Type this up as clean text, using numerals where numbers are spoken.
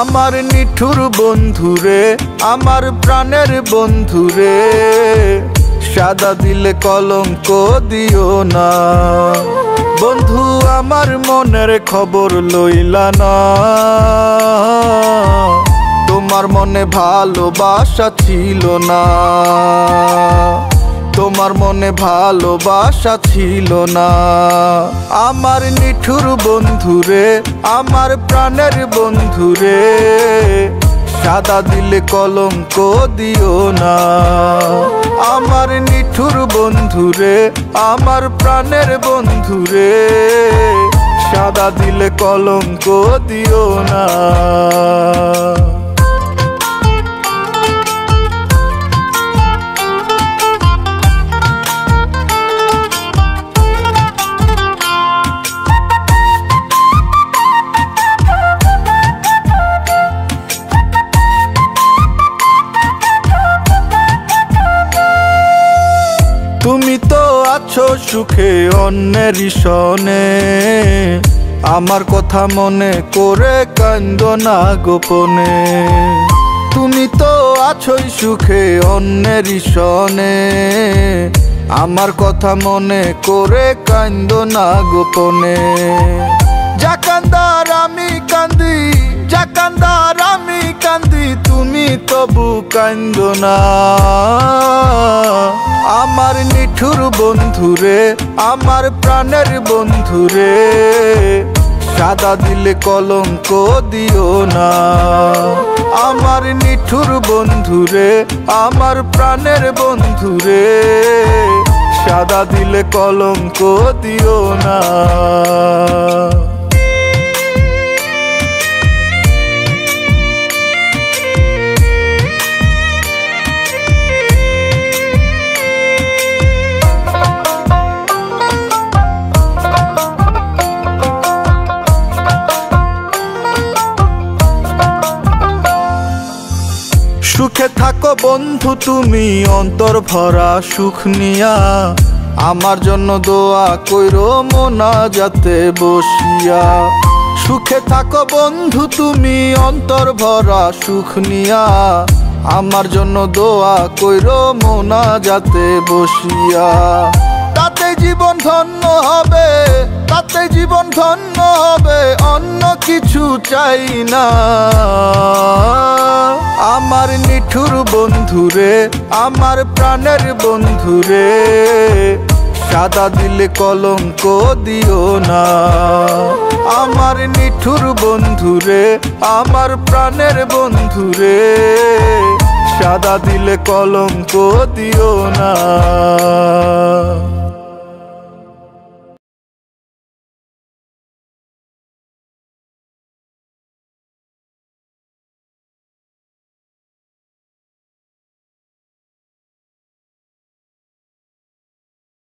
আমার নিঠুর বন্ধুরে, আমার প্রাণের বন্ধুরে, সাদা দিলে কলঙ্ক দিও না। বন্ধু আমার মনের খবর লইলা না, তোমার মনে ভালোবাসা ছিল না, তোমার মনে ভালোবাসা ছিল না। আমার নিঠুর বন্ধুরে, আমার প্রাণের বন্ধুরে, সাদা দিলে কলঙ্ক দিও না। আমার নিঠুর বন্ধুরে, আমার প্রাণের বন্ধুরে, সাদা দিলে কলঙ্ক দিও না। তুমি তো আছো সুখে অন্যের সনে, আমার কথা মনে করে কান্দো না গোপনে। তুমি তো আছোই সুখে অন্যের সনে, আমার কথা মনে করে কান্দো না গোপনে। যা কান্দার আমি কান্দি, যা কান্দার আমি কান্দি, তুমি তবু কান্দো না। আমার নিঠুর বন্ধুরে, আমার প্রাণের বন্ধুরে, সাদা দিলে কলঙ্ক দিও না। আমার নিঠুর বন্ধুরে, আমার প্রাণের বন্ধুরে, সাদা দিলে কলঙ্ক দিও না। সুখে থাকো বন্ধু তুমি অন্তর ভরা সুখ নিয়া, আমার জন্য দোয়া কইরো মোনাজাতে বসিয়া। সুখে থাকো বন্ধু তুমি অন্তর ভরা সুখ নিয়া, আমার জন্য দোয়া কইরো মোনাজাতে বসিয়া। তাতে জীবন ধন্য হবে, তাতে জীবন ধন্য হবে, অন্য কিছু চাই না। আমার নিঠুর বন্ধুরে, আমার প্রাণের বন্ধুরে, সাদা দিলে কলঙ্ক দিও না। আমার নিঠুর বন্ধুরে, আমার প্রাণের বন্ধুরে, সাদা দিলে কলঙ্ক দিও না।